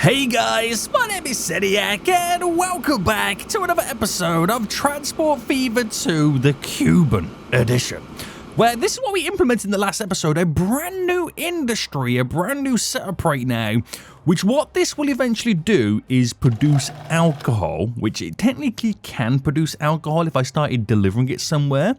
Hey guys, my name is Seniac and welcome back to another episode of Transport Fever 2, the Cuban edition. Where this is what we implemented in the last episode, a brand new industry, a brand new setup right now, which what this will eventually do is produce alcohol, which it technically can produce alcohol if I started delivering it somewhere.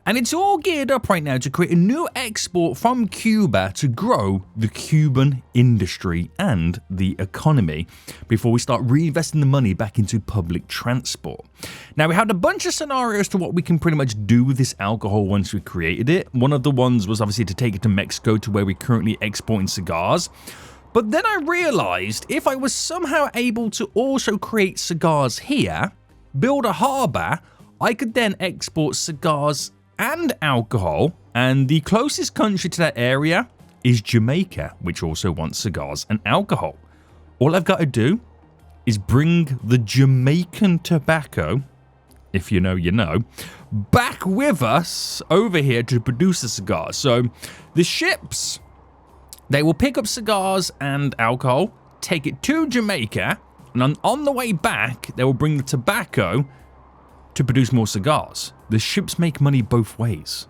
And it's all geared up right now to create a new export from Cuba to grow the Cuban industry and the economy before we start reinvesting the money back into public transport. Now, we had a bunch of scenarios to what we can pretty much do with this alcohol once we created it. One of the ones was obviously to take it to Mexico, to where we're currently exporting cigars. But then I realized if I was somehow able to also create cigars here, build a harbor, I could then export cigars and alcohol, and the closest country to that area is Jamaica, which also wants cigars and alcohol. All I've got to do is bring the Jamaican tobacco, if you know, you know, back with us over here to produce the cigars. So the ships, they will pick up cigars and alcohol, take it to Jamaica, and on the way back, they will bring the tobacco to produce more cigars. The ships make money both ways.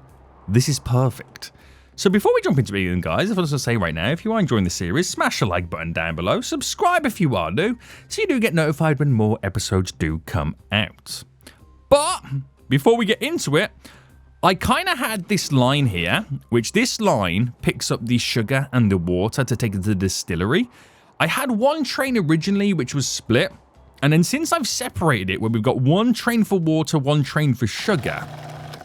This is perfect. So before we jump into it, guys, I want to say right now, if you are enjoying the series, smash the like button down below, subscribe if you are new, so you do get notified when more episodes do come out. But before we get into it, I kind of had this line here, which this line picks up the sugar and the water to take it to the distillery. I had one train originally, which was split. And then since I've separated it, where we've got one train for water, one train for sugar,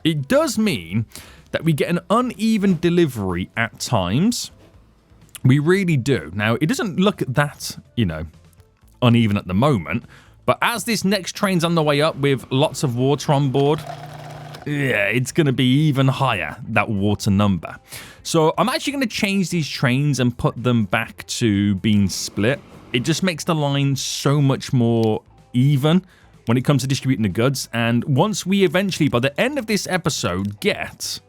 it does mean that we get an uneven delivery at times. We really do. Now, it doesn't look that, uneven at the moment. But as this next train's on the way up with lots of water on board, yeah, it's going to be even higher, that water number. So I'm actually going to change these trains and put them back to being split. It just makes the line so much more even when it comes to distributing the goods. And once we eventually, by the end of this episode, get,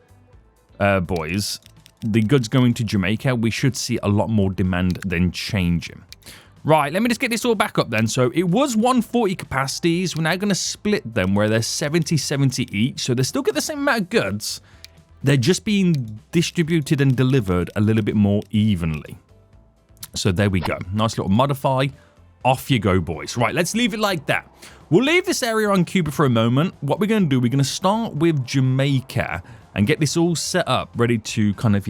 boys, the goods going to Jamaica, we should see a lot more demand than changing. Right, let me just get this all back up then. So it was 140 capacities. We're now going to split them where they're 70-70 each. So they still get the same amount of goods. They're just being distributed and delivered a little bit more evenly. So there we go. Nice little modify. Off you go, boys. Right, let's leave it like that. We'll leave this area on Cuba for a moment. What we're going to do, we're going to start with Jamaica and get this all set up, ready to kind of,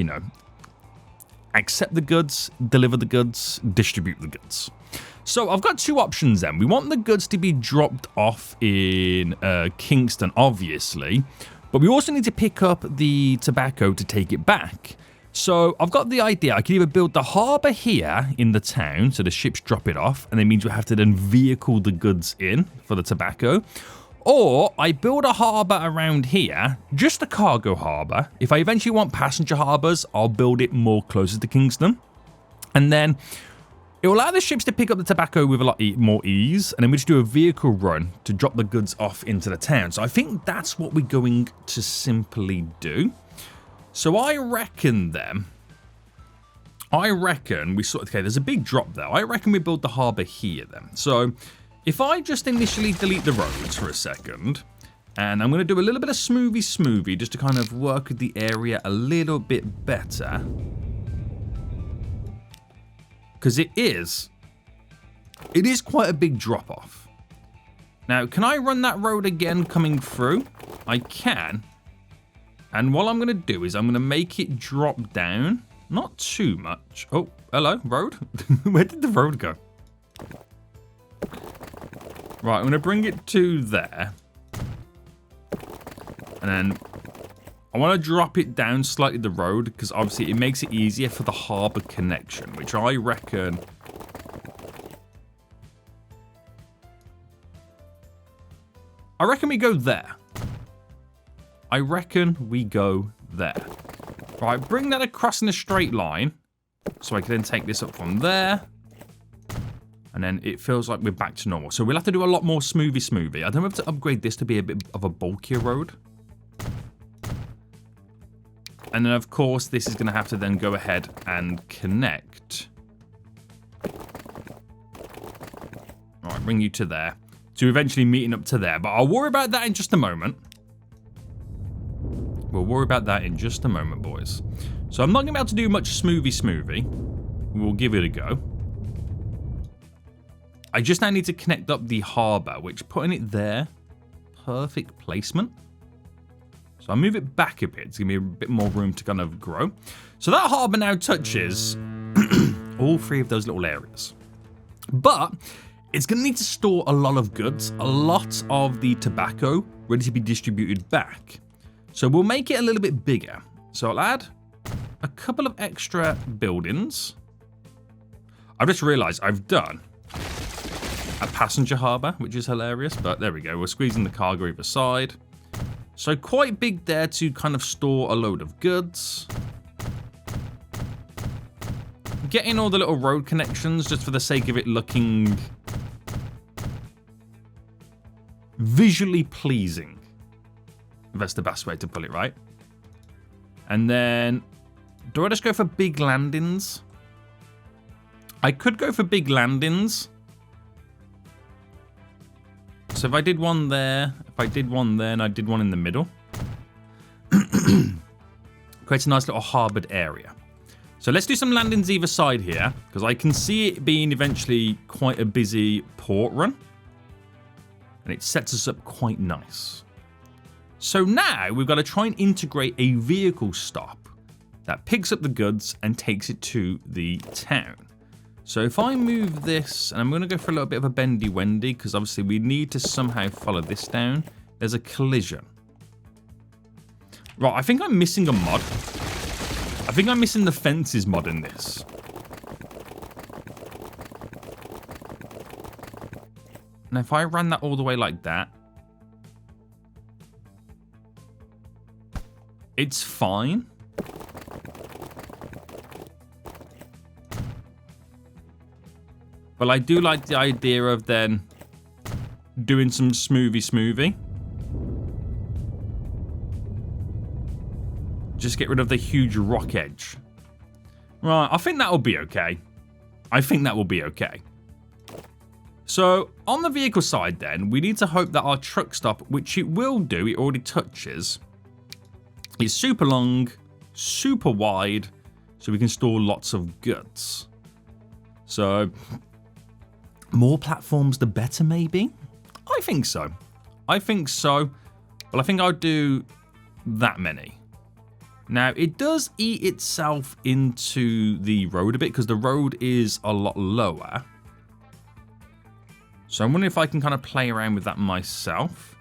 accept the goods, deliver the goods, distribute the goods. So I've got two options then. We want the goods to be dropped off in Kingston, obviously, but we also need to pick up the tobacco to take it back. So I've got the idea. I could either build the harbour here in the town, so the ships drop it off, and it means we have to then vehicle the goods in for the tobacco. Or I build a harbour around here, just a cargo harbour. If I eventually want passenger harbours, I'll build it more closer to Kingston. And then it will allow the ships to pick up the tobacco with a lot more ease, and then we just do a vehicle run to drop the goods off into the town. So I think that's what we're going to simply do. So I reckon we sort of, okay, there's a big drop there. I reckon we build the harbour here then. So if I just initially delete the roads for a second, and I'm going to do a little bit of smoothie just to kind of work with the area a little bit better. Because it is quite a big drop off. Now, can I run that road again coming through? I can. And what I'm going to do is I'm going to make it drop down. Not too much. Oh, hello, road. Where did the road go? Right, I'm going to bring it to there. And then I want to drop it down slightly the road because obviously it makes it easier for the harbour connection, which I reckon... we go there. I reckon we go there. Right, bring that across in a straight line. So I can then take this up from there. And then it feels like we're back to normal. So we'll have to do a lot more smoothie. I don't have to upgrade this to be a bit of a bulkier road. And then, of course, this is going to have to then go ahead and connect bring you to there. To eventually meeting up to there. But I'll worry about that in just a moment. We'll worry about that in just a moment, boys. So I'm not going to be able to do much smoothie. We'll give it a go. I just now need to connect up the harbour, which putting it there, perfect placement. So I'll move it back a bit to give me a bit more room to kind of grow. So that harbour now touches all three of those little areas. But it's going to need to store a lot of goods, a lot of the tobacco ready to be distributed back. So we'll make it a little bit bigger. So I'll add a couple of extra buildings. I've just realised I've done a passenger harbour, which is hilarious, but there we go. We're squeezing the cargo either side. So quite big there to kind of store a load of goods. Getting all the little road connections just for the sake of it looking visually pleasing. That's the best way to put it, right? And then, do I just go for big landings? I could go for big landings. So if I did one there, if I did one there, and I did one in the middle. Creates a nice little harboured area. So let's do some landings either side here, because I can see it being eventually quite a busy port run. And it sets us up quite nice. So now we've got to try and integrate a vehicle stop that picks up the goods and takes it to the town. So if I move this, and I'm going to go for a little bit of a bendy-wendy, because obviously we need to somehow follow this down. There's a collision. Right, I think I'm missing a mod. I think I'm missing the fences mod in this. Now if I ran that all the way like that, it's fine. But I do like the idea of then doing some smoothie. Just get rid of the huge rock edge. Right, I think that will be okay. So, on the vehicle side then, we need to hope that our truck stop, which it will do, it already touches, is super long, super wide, so we can store lots of goods. So, more platforms the better, maybe? I think so. Well, I think I'll do that many. Now, it does eat itself into the road a bit, because the road is a lot lower. So I'm wondering if I can kind of play around with that myself.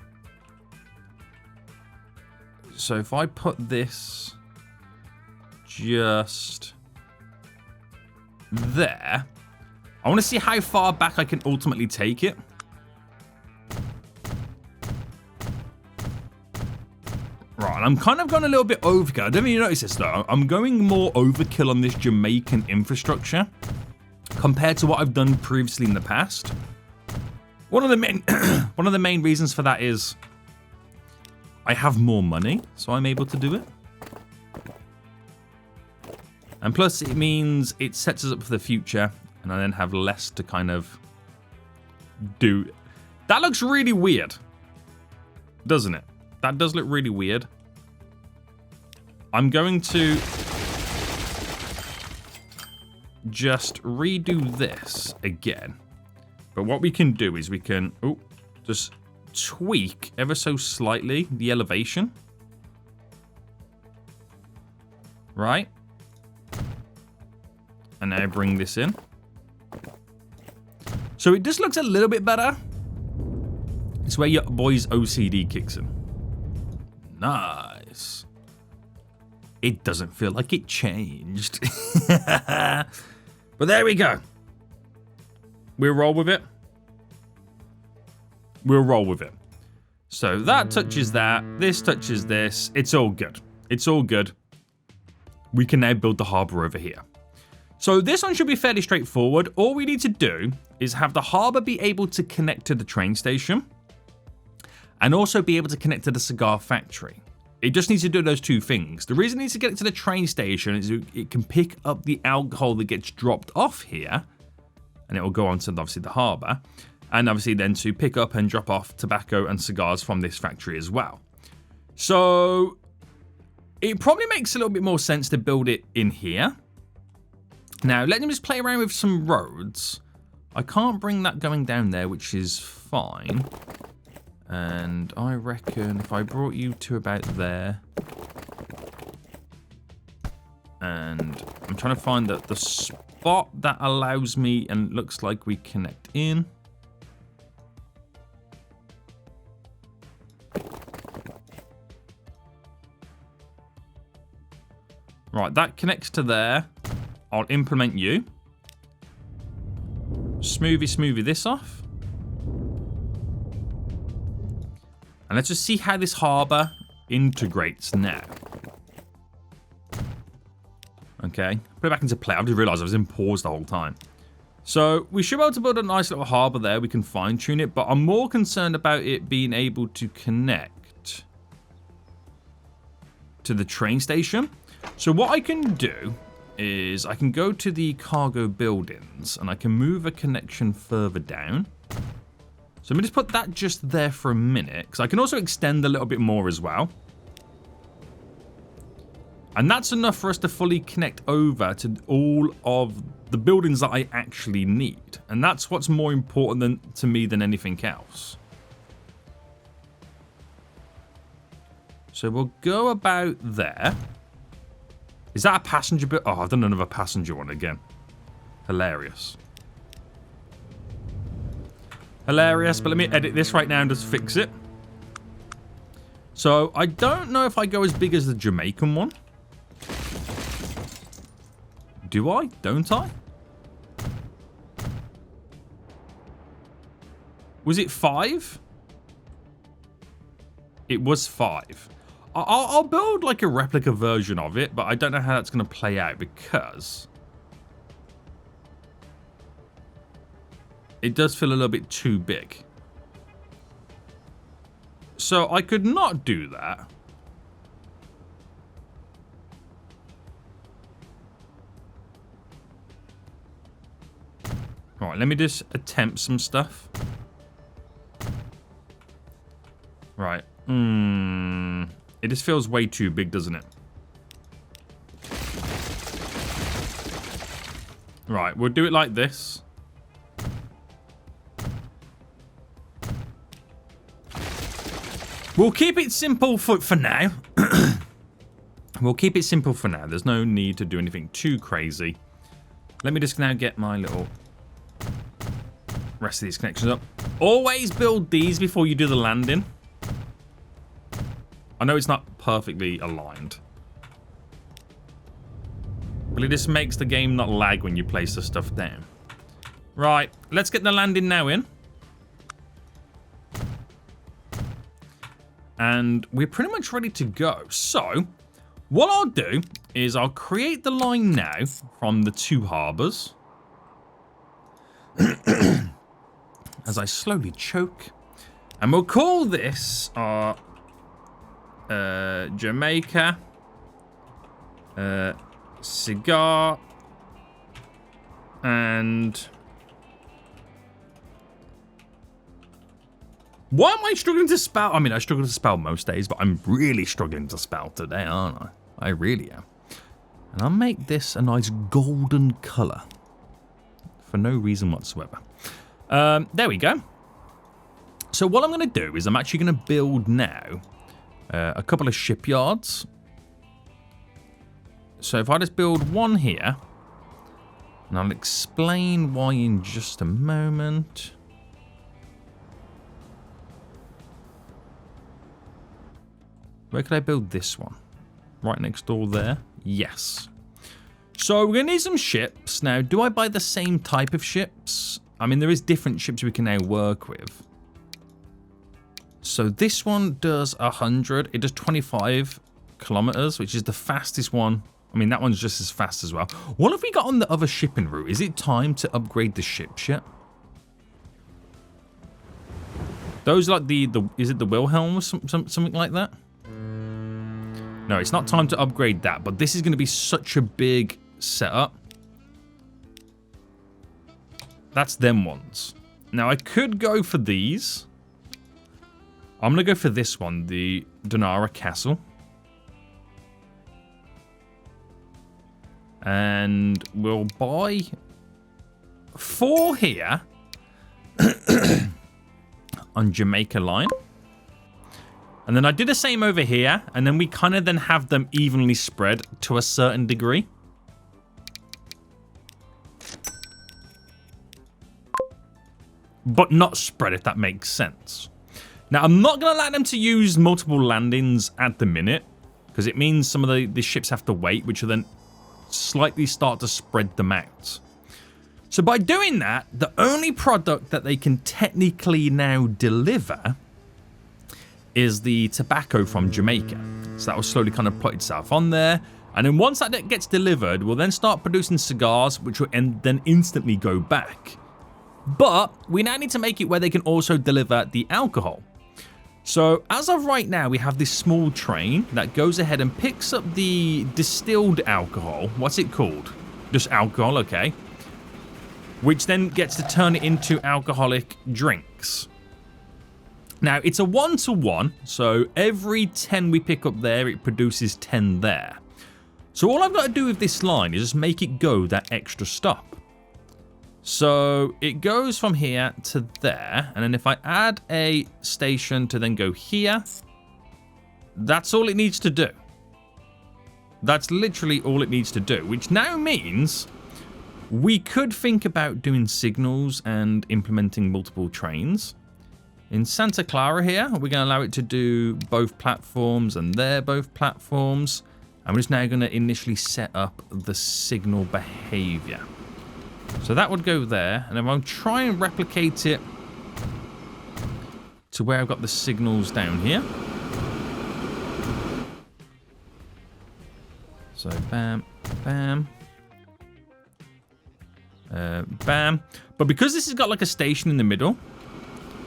So if I put this just there, I want to see how far back I can ultimately take it. Right, and I'm kind of going a little bit overkill. I don't even notice this though. I'm going more overkill on this Jamaican infrastructure compared to what I've done previously in the past. One of the main reasons for that is I have more money, so I'm able to do it. And plus it means it sets us up for the future, and I then have less to kind of do. That looks really weird, doesn't it? That does look really weird. I'm going to just redo this again. But what we can do is we can just tweak ever so slightly the elevation. Right? And now bring this in. So it just looks a little bit better. It's where your boy's OCD kicks in. Nice. It doesn't feel like it changed. But there we go. We'll roll with it. We'll roll with it. So that touches that. This touches this. It's all good. It's all good. We can now build the harbour over here. So this one should be fairly straightforward. All we need to do is have the harbour be able to connect to the train station and also be able to connect to the cigar factory. It just needs to do those two things. The reason it needs to get it to the train station is it can pick up the alcohol that gets dropped off here, and it will go on to obviously the harbour. And obviously then to pick up and drop off tobacco and cigars from this factory as well. So it probably makes a little bit more sense to build it in here. Now, let me just play around with some roads. I can't bring that going down there, which is fine. And I reckon if I brought you to about there. And I'm trying to find the spot that allows me and looks like we connect in. Right, that connects to there. I'll implement you. Smoothie this off. And let's just see how this harbour integrates now. Okay, put it back into play. I just realised I was in pause the whole time. So we should be able to build a nice little harbour there. We can fine tune it, but I'm more concerned about it being able to connect to the train station. So what I can do is I can go to the cargo buildings and I can move a connection further down. So let me just put that just there for a minute, because I can also extend a little bit more as well. And that's enough for us to fully connect over to all of the buildings that I actually need. And that's what's more important to me than anything else. So we'll go about there. Is that a passenger bit? Oh, I've done another passenger one again. Hilarious. Hilarious, but let me edit this right now and just fix it. So I don't know if I go as big as the Jamaican one. Do I? Don't I? Was it 5? It was 5. I'll build like a replica version of it, but I don't know how that's going to play out because it does feel a little bit too big. So I could not do that. All right, let me just attempt some stuff. Right. It just feels way too big, doesn't it? Right, we'll do it like this. We'll keep it simple for now. We'll keep it simple for now. There's no need to do anything too crazy. Let me just now get my little rest of these connections up. Always build these before you do the landing. I know it's not perfectly aligned, but it just makes the game not lag when you place the stuff down. Right, let's get the landing now in. And we're pretty much ready to go. So, what I'll do is I'll create the line now from the 2 harbours. As I slowly choke. And we'll call this our Jamaica cigar and why am I struggling to spell? I mean, I struggle to spell most days, but I'm really struggling to spell today, aren't I? I really am. And I'll make this a nice golden colour for no reason whatsoever. There we go. So what I'm going to do is I'm actually going to build now a couple of shipyards. So if I just build one here, and I'll explain why in just a moment. Where could I build this one? Right next door there? Yes. So we're going to need some ships. Now, do I buy the same type of ships? I mean, there is different ships we can now work with. So this one does 100. It does 25 kilometers, which is the fastest one. I mean, that one's just as fast as well. What have we got on the other shipping route? Is it time to upgrade the ships yet? Those like is it the Wilhelm or something like that? No, it's not time to upgrade that, but this is going to be such a big setup. That's them ones. Now, I could go for these. I'm going to go for this one, the Donara Castle. And we'll buy 4 here on Jamaica line. And then I do the same over here. And then we kind of then have them evenly spread to a certain degree. But not spread, if that makes sense. Now, I'm not going to allow them to use multiple landings at the minute, because it means some of the ships have to wait, which will then slightly start to spread them out. So by doing that, the only product that they can technically now deliver is the tobacco from Jamaica. So that will slowly kind of put itself on there. And then once that gets delivered, we'll then start producing cigars, which will then instantly go back. But we now need to make it where they can also deliver the alcohol. So as of right now, we have this small train that goes ahead and picks up the distilled alcohol. What's it called? Just alcohol, okay. Which then gets to turn it into alcoholic drinks. Now, it's a 1-to-1, so every 10 we pick up there, it produces 10 there. So all I've got to do with this line is just make it go that extra stop. So it goes from here to there, and then if I add a station to then go here, that's all it needs to do. That's literally all it needs to do, which now means we could think about doing signals and implementing multiple trains. In Santa Clara here, we're going to allow it to do both platforms and they're both platforms. And we're just now going to initially set up the signal behavior. So that would go there, and then I'll try and replicate it to where I've got the signals down here. So bam, bam, bam. But because this has got like a station in the middle,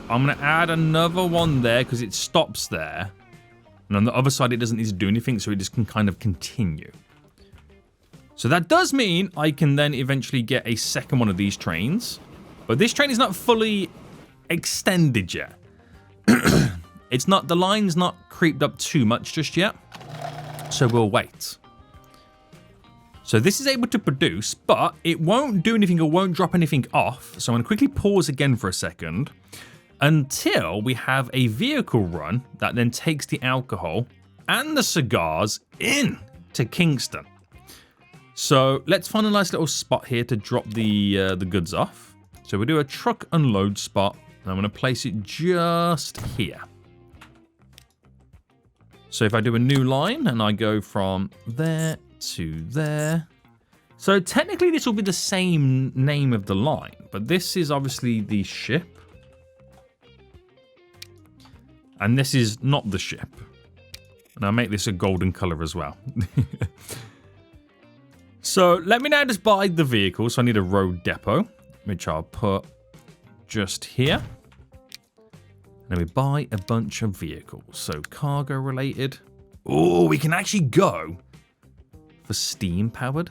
I'm going to add another one there because it stops there. And on the other side, it doesn't need to do anything, so it just can kind of continue. So that does mean I can then eventually get a second one of these trains. But this train is not fully extended yet. It's not, the line's not creeped up too much just yet. So we'll wait. So this is able to produce, but it won't do anything or won't drop anything off. So I'm going to quickly pause again for a second until we have a vehicle run that then takes the alcohol and the cigars in to Kingston. So let's find a nice little spot here to drop the goods off. So we'll do a truck unload spot, and I'm going to place it just here. So if I do a new line and I go from there to there. So technically this will be the same name of the line, but this is obviously the ship. And this is not the ship. And I'll make this a golden color as well. So let me now just buy the vehicle. So I need a road depot, which I'll put just here. And then we buy a bunch of vehicles. So cargo related. Oh, we can actually go for steam powered.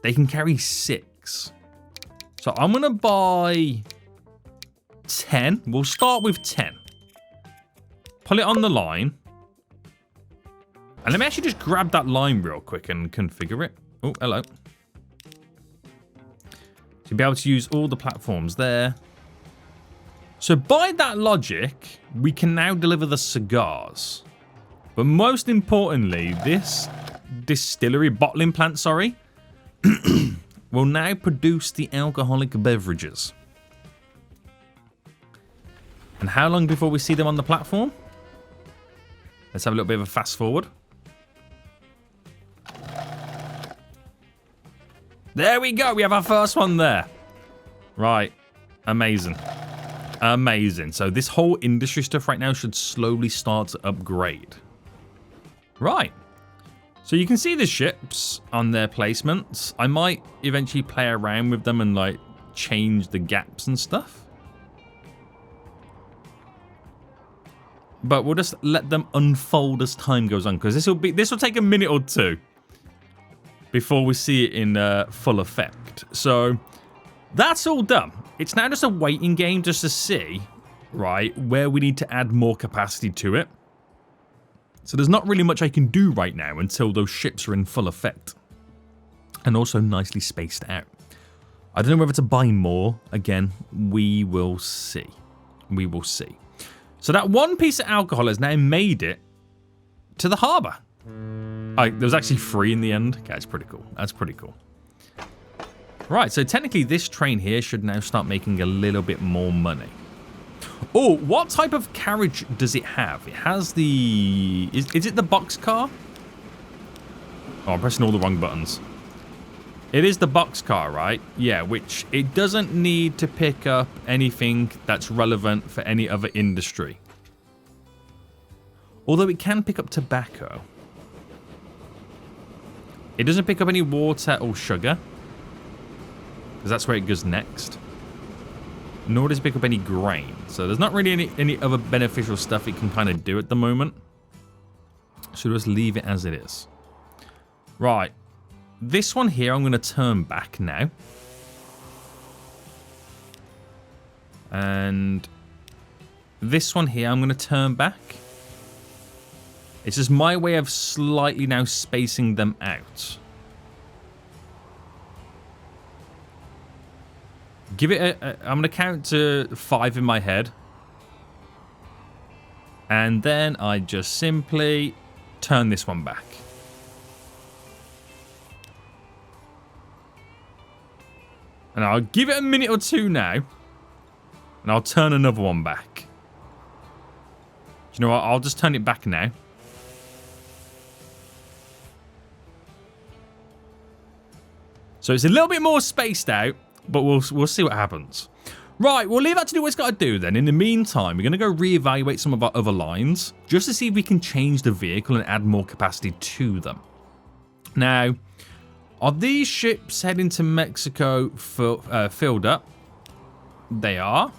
They can carry 6. So I'm going to buy 10. We'll start with 10. Pull it on the line. And let me actually just grab that line real quick and configure it. Oh, hello. So you'll be able to use all the platforms there. So by that logic, we can now deliver the cigars. But most importantly, this distillery, bottling plant, sorry, will now produce the alcoholic beverages. And how long before we see them on the platform? Let's have a little bit of a fast forward. There we go. We have our first one there. Right. Amazing. Amazing. So this whole industry stuff right now should slowly start to upgrade. Right. So you can see the ships on their placements. I might eventually play around with them and like change the gaps and stuff. But we'll just let them unfold as time goes on, because this will take a minute or two before we see it in full effect. So That's all done. It's now just a waiting game just to see, right, where we need to add more capacity to it. So there's not really much I can do right now until those ships are in full effect. And also nicely spaced out. I don't know whether to buy more. Again, we will see. We will see. So that one piece of alcohol has now made it to the harbour. There was actually 3 in the end. Okay, that's pretty cool. That's pretty cool. Right, so technically this train here should now start making a little bit more money. Oh, what type of carriage does it have? It has the... Is it the boxcar? Oh, I'm pressing all the wrong buttons. It is the boxcar, right? Yeah, which it doesn't need to pick up anything that's relevant for any other industry. Although it can pick up tobacco. It doesn't pick up any water or sugar. Because that's where it goes next. Nor does it pick up any grain. So there's not really any other beneficial stuff it can kind of do at the moment. So just leave it as it is. Right. This one here, I'm going to turn back now. And this one here, I'm going to turn back. It's just my way of slightly now spacing them out. Give it I'm going to count to 5 in my head. And then I just simply turn this one back. And I'll give it a minute or 2 now. And I'll turn another one back. Do you know what? I'll just turn it back now. So it's a little bit more spaced out. But we'll see what happens. Right, we'll leave that to do what it's got to do then. In the meantime, we're going to go reevaluate some of our other lines. Just to see if we can change the vehicle and add more capacity to them. Now... Are these ships heading to Mexico filled up? They are.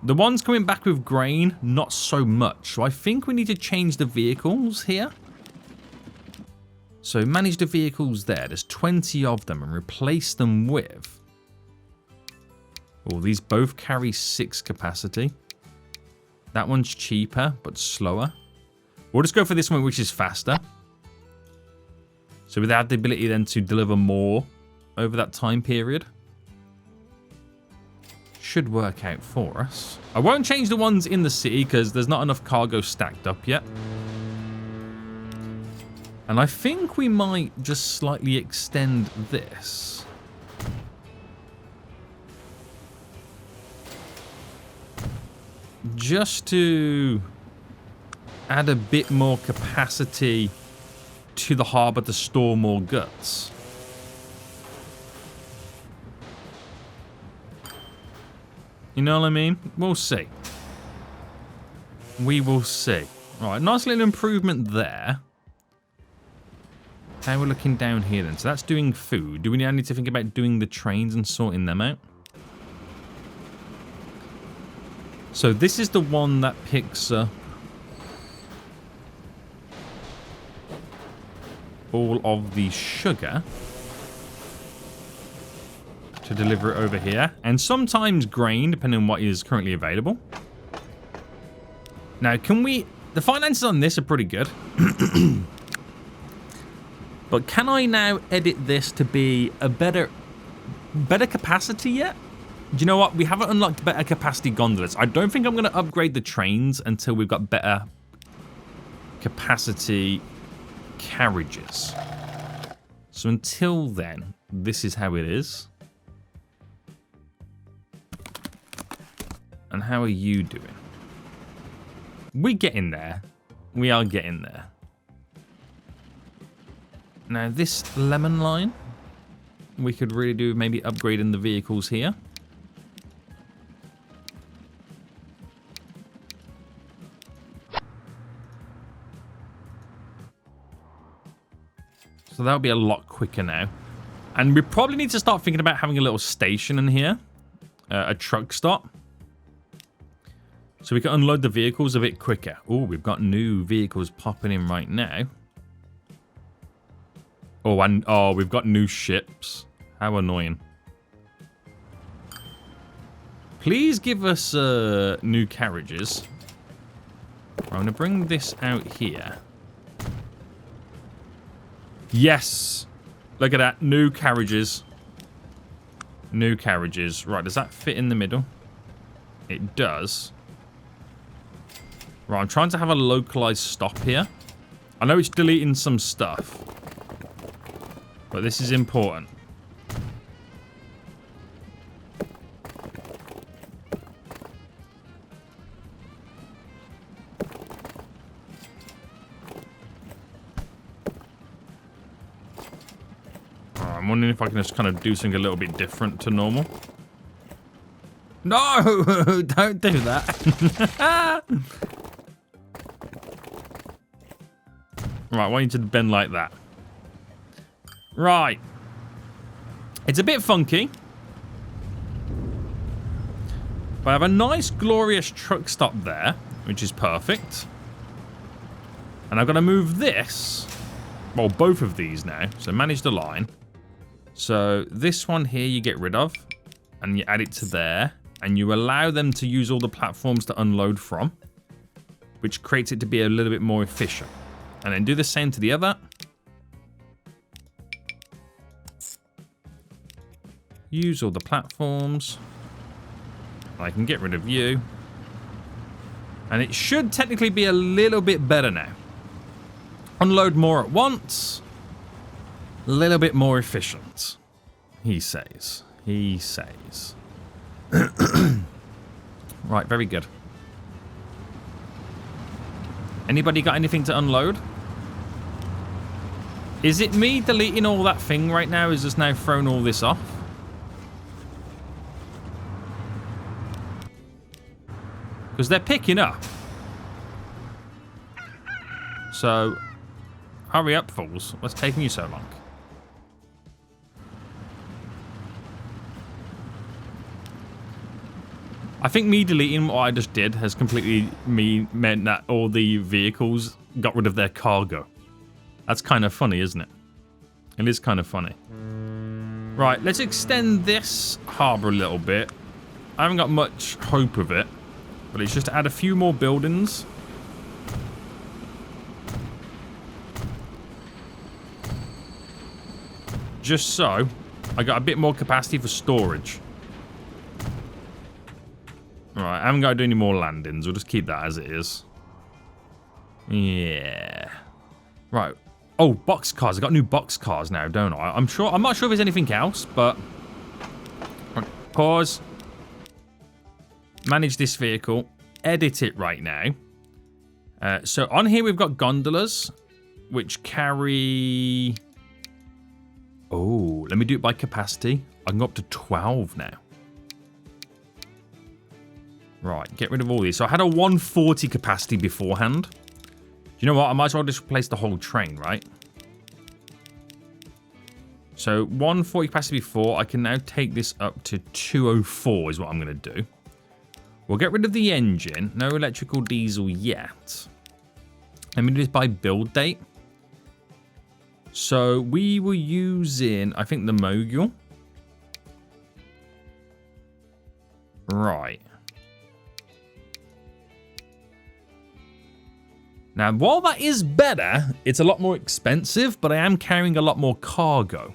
The ones coming back with grain, not so much. So I think we need to change the vehicles here. So manage the vehicles there. There's 20 of them and replace them with... Oh, these both carry 6 capacity. That one's cheaper, but slower. We'll just go for this one, which is faster. So we have the ability then to deliver more over that time period. Should work out for us. I won't change the ones in the city because there's not enough cargo stacked up yet. And I think we might just slightly extend this. Just to add a bit more capacity to the harbour to store more goods. You know what I mean? We'll see. We will see. Alright, nice little improvement there. How we're looking down here then. So that's doing food. Do we now need to think about doing the trains and sorting them out? So this is the one that picks up all of the sugar to deliver it over here, and sometimes grain depending on what is currently available. Now can we, the finances on this are pretty good. But can I now edit this to be a better capacity yet? Do you know what, we haven't unlocked better capacity gondolas. I don't think I'm going to upgrade the trains until we've got better capacity carriages. So until then, this is how it is. And how are you doing? We're getting there. We are getting there. Now this lemon line, we could really do maybe upgrading the vehicles here. So that'll be a lot quicker now. And we probably need to start thinking about having a little station in here. A truck stop. So we can unload the vehicles a bit quicker. Oh, we've got new vehicles popping in right now. Oh, and we've got new ships. How annoying. Please give us new carriages. I'm going to bring this out here. Yes. Look at that. New carriages. New carriages. Right, does that fit in the middle? It does. Right, I'm trying to have a localized stop here. I know it's deleting some stuff. But this is important. I'm wondering if I can just kind of do something a little bit different to normal. No! Don't do that. Right, I want you to bend like that. Right. It's a bit funky. But I have a nice, glorious truck stop there, which is perfect. And I've got to move this. Well, both of these now. So manage the line. So this one here you get rid of. And you add it to there. And you allow them to use all the platforms to unload from. Which creates it to be a little bit more efficient. And then do the same to the other. Use all the platforms. I can get rid of you. And it should technically be a little bit better now. Unload more at once. A little bit more efficient. He says. He says. Right, very good. Anybody got anything to unload? Is it me deleting all that thing right now? Is just now thrown all this off? Because they're picking up. So, hurry up, fools. What's taking you so long? I think me deleting what I just did has completely meant that all the vehicles got rid of their cargo. That's kind of funny, isn't it? It is kind of funny. Right, let's extend this harbour a little bit. I haven't got much hope of it, but it's just to add a few more buildings. Just so I got a bit more capacity for storage. Right, I haven't got to do any more landings. We'll just keep that as it is. Yeah. Right. Oh, boxcars. I got new boxcars now, don't I? I'm not sure if there's anything else, but pause. Manage this vehicle. Edit it right now. So on here we've got gondolas, which carry. Oh, let me do it by capacity. I can go up to 12 now. Right, get rid of all these. So I had a 140 capacity beforehand. You know what? I might as well just replace the whole train, right? So 140 capacity before. I can now take this up to 204 is what I'm going to do. We'll get rid of the engine. No electrical diesel yet. Let me do this by build date. So we were using, I think, the Mogul. Right. Now, while that is better, it's a lot more expensive, but I am carrying a lot more cargo.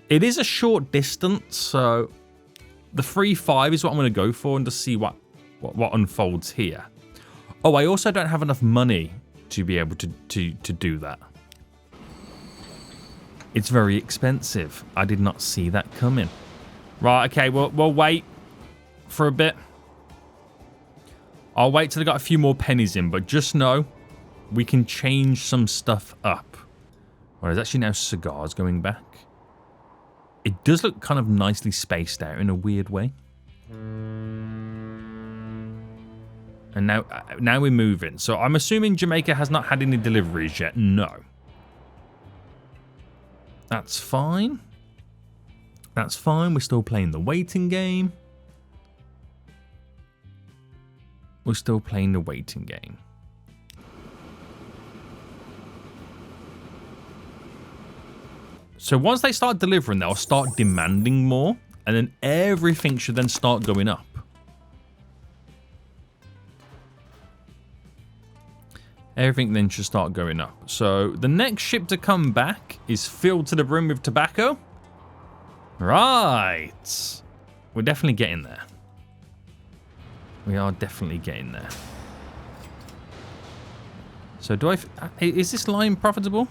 It is a short distance, so the 3.5 is what I'm going to go for and just see what unfolds here. Oh, I also don't have enough money to be able to do that. It's very expensive. I did not see that coming. Right, okay, we'll wait for a bit. I'll wait till I got a few more pennies in, but just know we can change some stuff up. Well, there's actually now cigars going back. It does look kind of nicely spaced out in a weird way. And now we're moving. So I'm assuming Jamaica has not had any deliveries yet. No. That's fine. That's fine. We're still playing the waiting game. We're still playing the waiting game. So once they start delivering, they'll start demanding more. And then everything should then start going up. Everything then should start going up. So the next ship to come back is filled to the brim with tobacco. Right. We're definitely getting there. We are definitely getting there. So is this line profitable?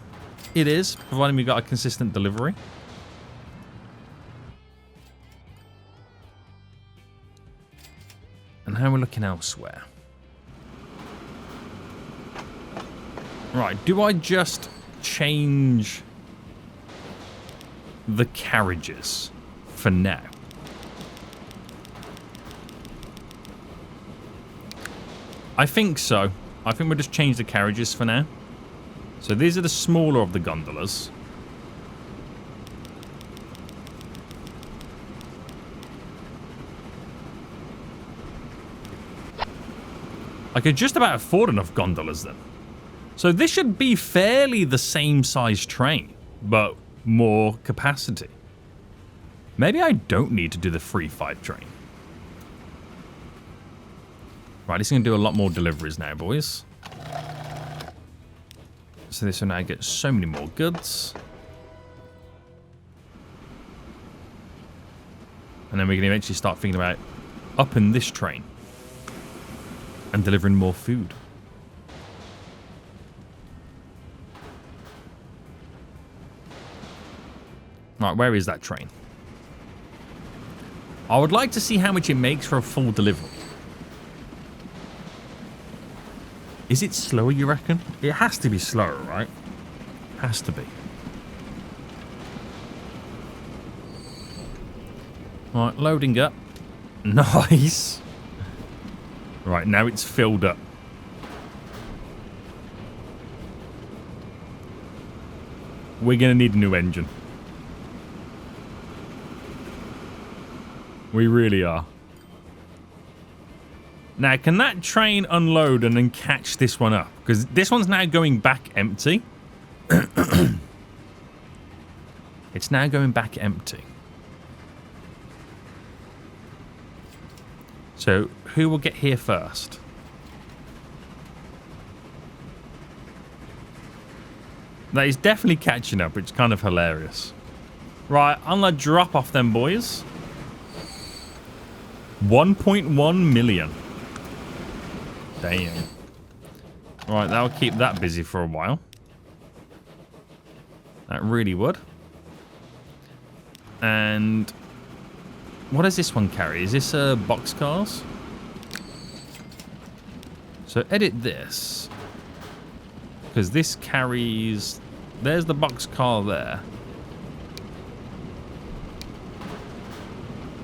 It is, providing we got a consistent delivery. And how we're looking elsewhere. Right, do I just change the carriages for now? I think so. I think we'll just change the carriages for now. So these are the smaller of the gondolas. I could just about afford enough gondolas then. So this should be fairly the same size train, but more capacity. Maybe I don't need to do the 3-5 train. Right, this is going to do a lot more deliveries now, boys. So this will now get so many more goods. And then we can eventually start thinking about upping this train and delivering more food. Right, where is that train? I would like to see how much it makes for a full delivery. Is it slower, you reckon? It has to be slower, right? Has to be. Right, loading up. Nice. Right, now it's filled up. We're going to need a new engine. We really are. Now, can that train unload and then catch this one up? Because this one's now going back empty. It's now going back empty. So, who will get here first? That is definitely catching up, which is kind of hilarious. Right, I'm going to drop off them boys. 1.1 million. Damn. Right, that'll keep that busy for a while. That really would. And what does this one carry? Is this boxcars? So edit this. Because this carries... There's the boxcar there.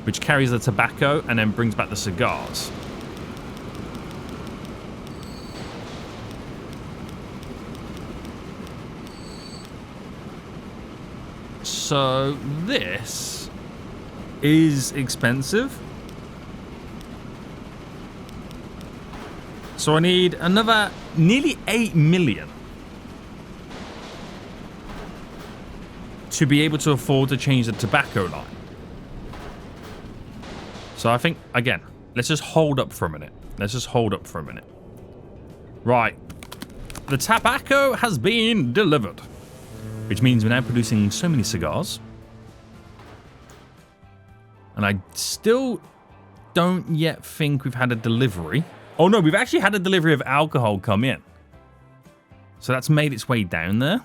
Which carries the tobacco and then brings back the cigars. So this is expensive. So I need another nearly 8 million to be able to afford to change the tobacco line. So I think, again, let's just hold up for a minute. Let's just hold up for a minute. Right. The tobacco has been delivered. Which means we're now producing so many cigars. And I still don't yet think we've had a delivery. Oh no, we've actually had a delivery of alcohol come in. So that's made its way down there.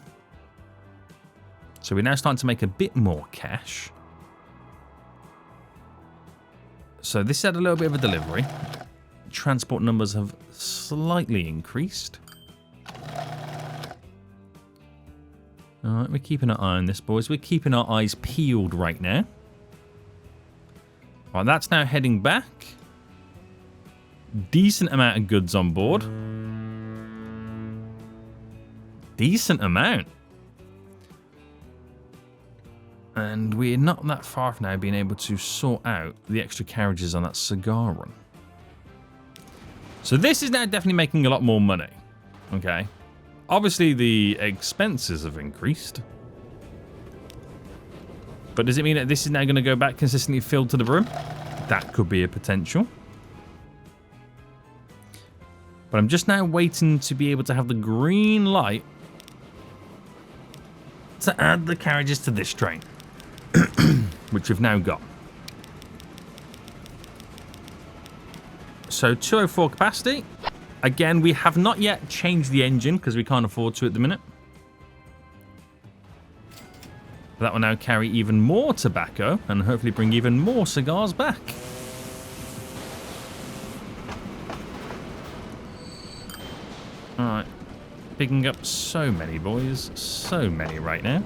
So we're now starting to make a bit more cash. So this had a little bit of a delivery. Transport numbers have slightly increased. Alright, we're keeping an eye on this, boys. We're keeping our eyes peeled right now. Right, that's now heading back. Decent amount of goods on board. Decent amount. And we're not that far from now being able to sort out the extra carriages on that cigar run. So this is now definitely making a lot more money. Okay. Obviously the expenses have increased. But does it mean that this is now going to go back consistently filled to the brim? That could be a potential. But I'm just now waiting to be able to have the green light to add the carriages to this train, which we've now got. So 204 capacity. Again, we have not yet changed the engine because we can't afford to at the minute. That will now carry even more tobacco and hopefully bring even more cigars back. Alright. Picking up so many, boys. So many right now.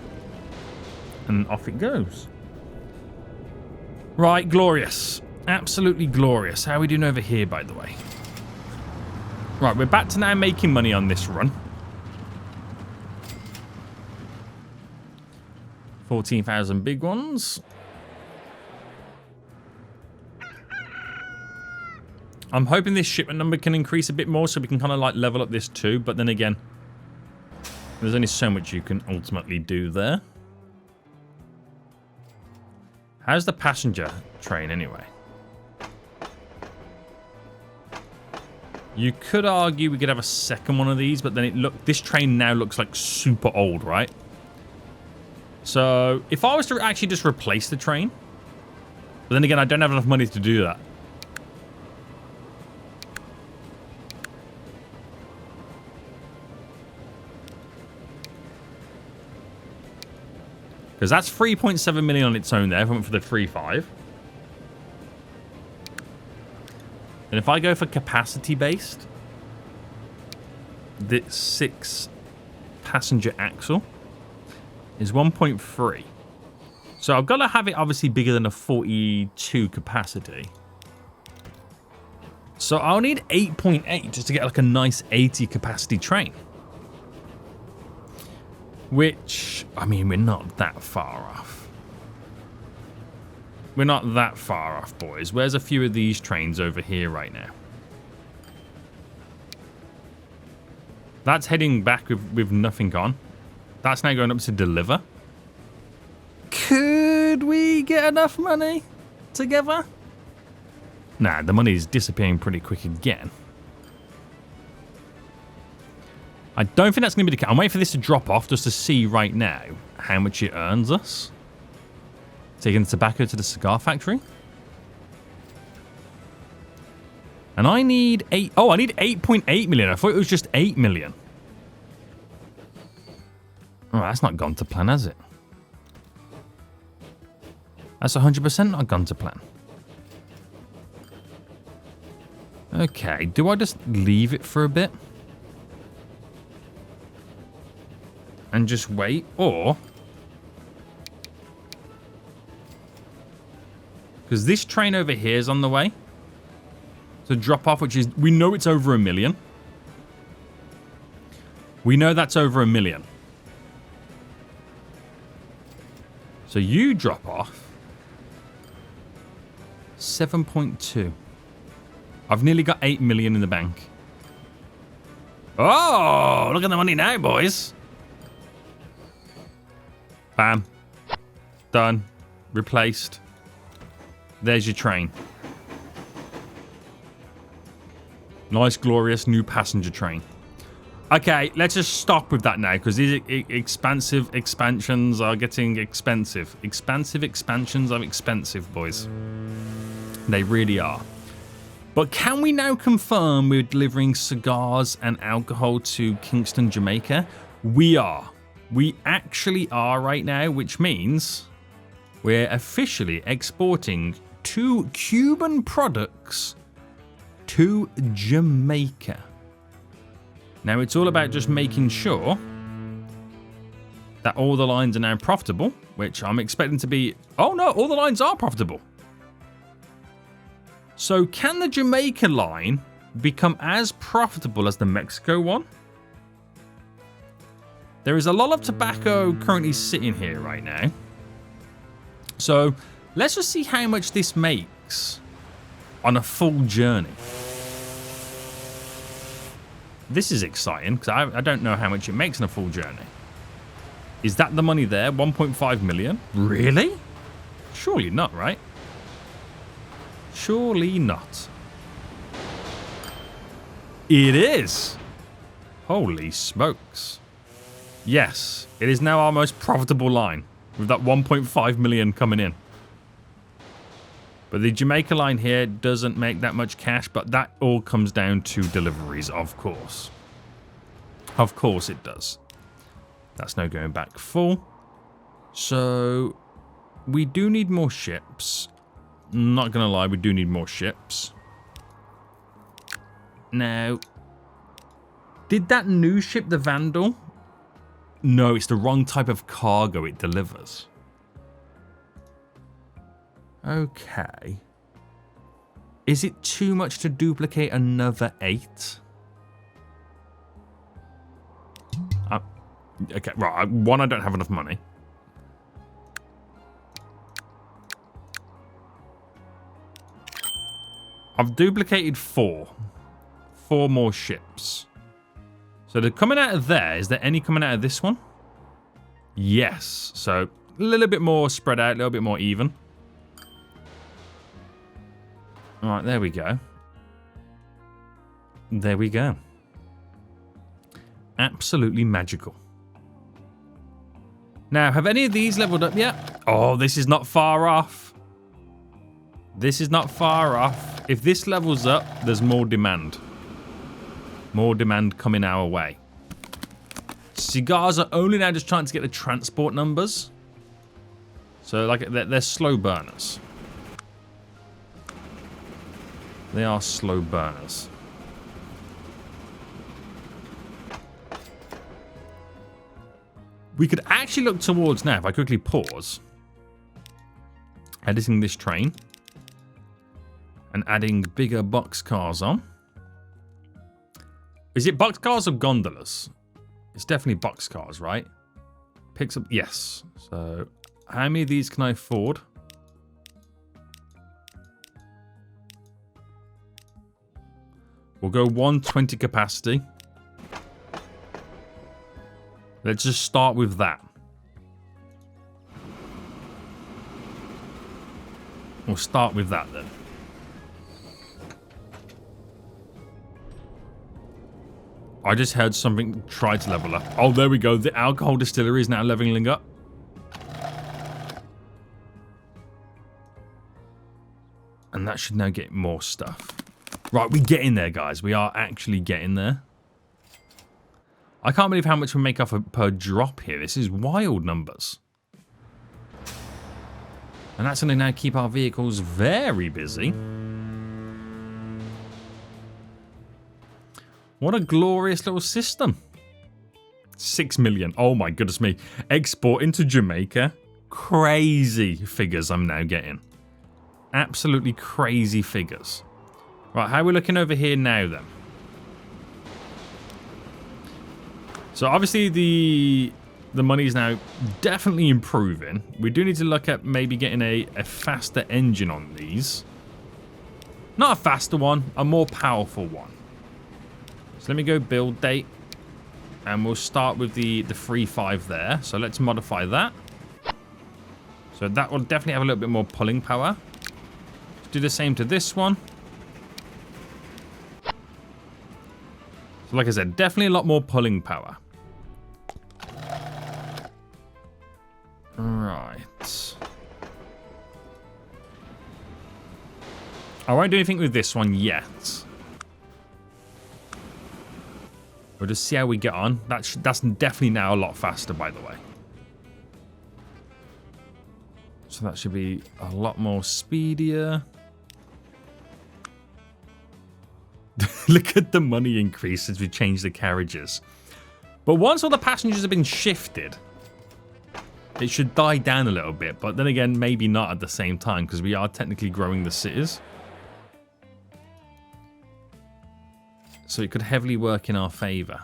And off it goes. Right, glorious. Absolutely glorious. How are we doing over here, by the way? Right, we're back to now making money on this run. 14,000 big ones. I'm hoping this shipment number can increase a bit more so we can kind of like level up this too. But then again, there's only so much you can ultimately do there. How's the passenger train anyway? You could argue we could have a second one of these, but then this train now looks like super old, right? So if I was to actually just replace the train, but then again, I don't have enough money to do that. Because that's 3.7 million on its own there. If I went for the 3.5. And if I go for capacity based, the 6 passenger axle is 1.3. So I've got to have it obviously bigger than a 42 capacity. So I'll need 8.8 just to get like a nice 80 capacity train. Which, I mean, we're not that far off. We're not that far off, boys. Where's a few of these trains over here right now? That's heading back with nothing on. That's now going up to deliver. Could we get enough money together? Nah, the money's disappearing pretty quick again. I don't think that's going to be the case. I'm waiting for this to drop off just to see right now how much it earns us. Taking the tobacco to the cigar factory. And I need 8... Oh, I need 8.8 million. I thought it was just 8 million. Oh, that's not gone to plan, has it? That's 100% not gone to plan. Okay, do I just leave it for a bit? And just wait, or... Because this train over here is on the way. So drop off, which is... We know it's over 1 million. We know that's over 1 million. So you drop off. 7.2. I've nearly got 8 million in the bank. Oh, look at the money now, boys. Bam. Done. Replaced. There's your train. Nice, glorious new passenger train. Okay, let's just stop with that now, because these expansive expansions are getting expensive. Expansive expansions are expensive, boys. They really are. But can we now confirm we're delivering cigars and alcohol to Kingston, Jamaica? We are. We actually are right now, which means we're officially exporting 2 Cuban products to Jamaica. Now, it's all about just making sure that all the lines are now profitable, which I'm expecting to be... Oh, no, all the lines are profitable. So, can the Jamaica line become as profitable as the Mexico one? There is a lot of tobacco currently sitting here right now. So, let's just see how much this makes on a full journey. This is exciting, because I don't know how much it makes on a full journey. Is that the money there? 1.5 million? Really? Surely not, right? Surely not. It is. Holy smokes. Yes, it is now our most profitable line, with that 1.5 million coming in. But the Jamaica line here doesn't make that much cash, but that all comes down to deliveries, of course. Of course it does. That's now going back full. So, we do need more ships. Not gonna lie, we do need more ships. Now, did that new ship, the Vandal? No, it's the wrong type of cargo it delivers. Okay. Is it too much to duplicate another 8? Okay, right. One, I don't have enough money. I've duplicated 4. 4 more ships. So they're coming out of there. Is there any coming out of this one? Yes. So a little bit more spread out, a little bit more even. All right, there we go. There we go. Absolutely magical. Now, have any of these leveled up yet? Oh, this is not far off. This is not far off. If this levels up, there's more demand. More demand coming our way. Cigars are only now just trying to get the transport numbers. So, like, they're slow burners. They are slow burners. We could actually look towards now, if I quickly pause, editing this train and adding bigger boxcars on. Is it boxcars or gondolas? It's definitely boxcars, right? Picks up, yes. So how many of these can I afford? We'll go 120 capacity. Let's just start with that. We'll start with that then. I just heard something try to level up. Oh, there we go. The alcohol distillery is now leveling up. And that should now get more stuff. Right, we get in there, guys. We are actually getting there. I can't believe how much we make off per drop here. This is wild numbers. And that's going to now keep our vehicles very busy. What a glorious little system. 6 million. Oh my goodness me. Exporting to Jamaica. Crazy figures I'm now getting. Absolutely crazy figures. Right, how are we looking over here now then? So obviously the money is now definitely improving. We do need to look at maybe getting a faster engine on these. Not a faster one, a more powerful one. So let me go build date. And we'll start with the 3.5 there. So let's modify that. So that will definitely have a little bit more pulling power. Let's do the same to this one. So like I said, definitely a lot more pulling power. Right. I won't do anything with this one yet. We'll just see how we get on. That's definitely now a lot faster, by the way. So that should be a lot more speedier. Look at the money increase as we change the carriages. But once all the passengers have been shifted, it should die down a little bit. But then again, maybe not at the same time, because we are technically growing the cities. So it could heavily work in our favor.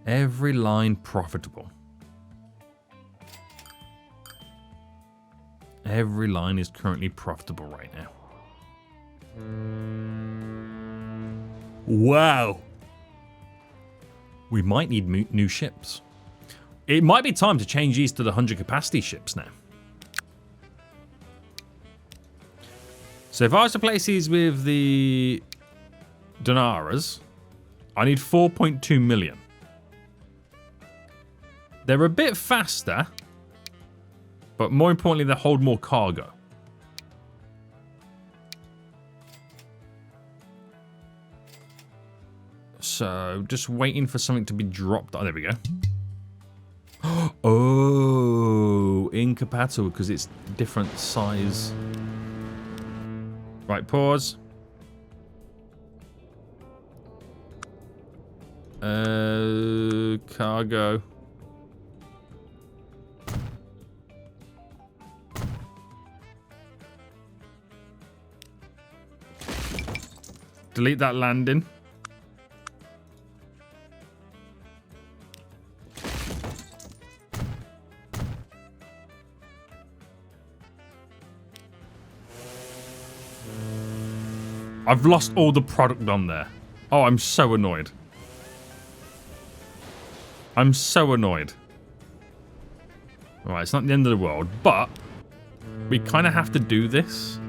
Every line profitable. Every line is currently profitable right now. Wow. We might need new ships. It might be time to change these to the 100 capacity ships now. So if I was to place these with the Donaras, I need 4.2 million. They're a bit faster, but more importantly, they hold more cargo. So just waiting for something to be dropped. Oh, there we go. Oh, incompatible because it's different size. Right, pause. Cargo. Delete that landing. I've lost all the product on there. Oh, I'm so annoyed. I'm so annoyed. Alright, it's not the end of the world, but we kind of have to do this.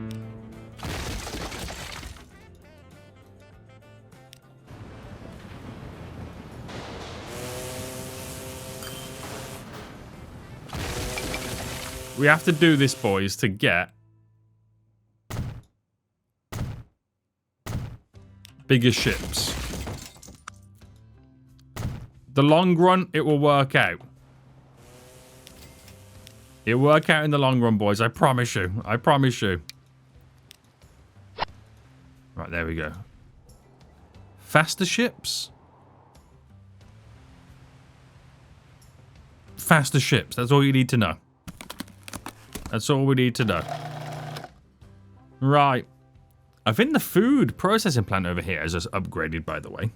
We have to do this, boys, to get bigger ships. The long run, it will work out. It'll work out in the long run, boys. I promise you. I promise you. Right, there we go. Faster ships? Faster ships. That's all you need to know. That's all we need to know. Right. I think the food processing plant over here is just upgraded, by the way.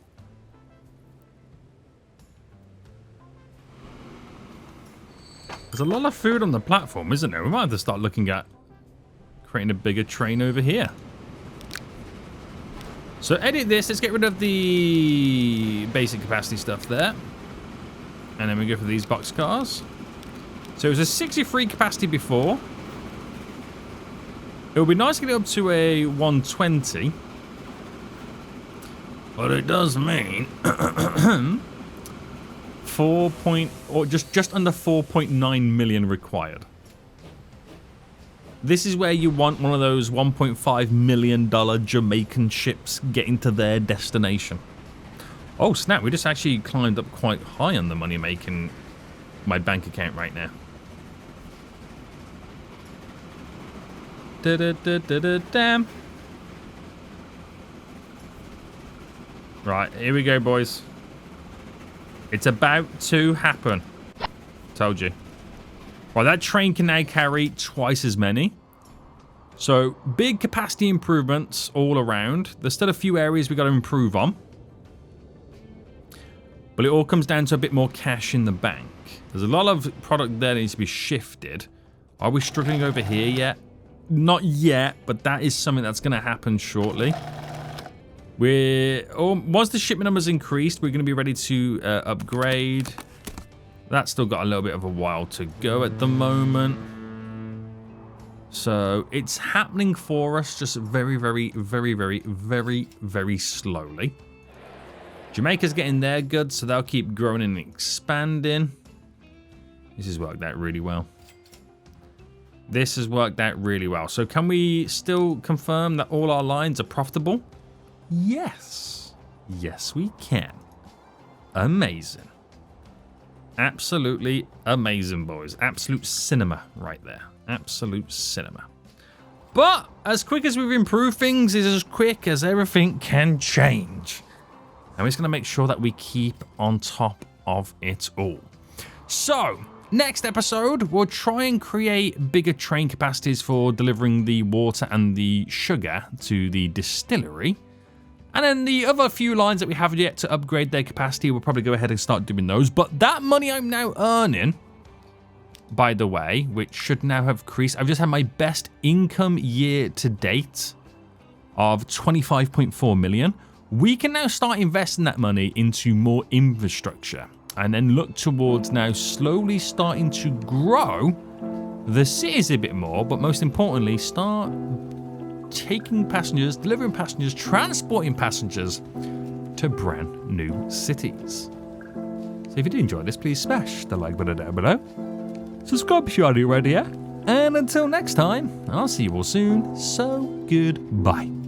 There's a lot of food on the platform, isn't there? We might have to start looking at creating a bigger train over here. So edit this. Let's get rid of the basic capacity stuff there. And then we go for these box cars. So it was a 63 capacity before. It would be nice to get it up to a 120. But it does mean just under 4.9 million required. This is where you want one of those $1.5 million Jamaican ships getting to their destination. Oh snap, we just actually climbed up quite high on the money making my bank account right now. Damn. Right, here we go, boys. It's about to happen. Told you. Well, that train can now carry twice as many. So, big capacity improvements all around. There's still a few areas we got to improve on. But it all comes down to a bit more cash in the bank. There's a lot of product there that needs to be shifted. Are we struggling over here yet? Not yet, but that is something that's going to happen shortly. Once the shipment numbers increased, we're going to be ready to upgrade. That's still got a little bit of a while to go at the moment. So it's happening for us, just very, very, very, very, very, very slowly. Jamaica's getting their goods, so they'll keep growing and expanding. This has worked out really well. This has worked out really well. So can we still confirm that all our lines are profitable? Yes. Yes, we can. Amazing. Absolutely amazing, boys. Absolute cinema right there. Absolute cinema. But as quick as we've improved things is as quick as everything can change. And we're just going to make sure that we keep on top of it all. So, next episode, we'll try and create bigger train capacities for delivering the water and the sugar to the distillery. And then the other few lines that we have yet to upgrade their capacity, we'll probably go ahead and start doing those. But that money I'm now earning, by the way, which should now have increased. I've just had my best income year to date of 25.4 million. We can now start investing that money into more infrastructure and then look towards now slowly starting to grow the cities a bit more, but most importantly, start taking passengers, delivering passengers, transporting passengers to brand new cities. So if you did enjoy this, please smash the like button down below. Subscribe if you aren't already, yeah? And until next time, I'll see you all soon. So goodbye.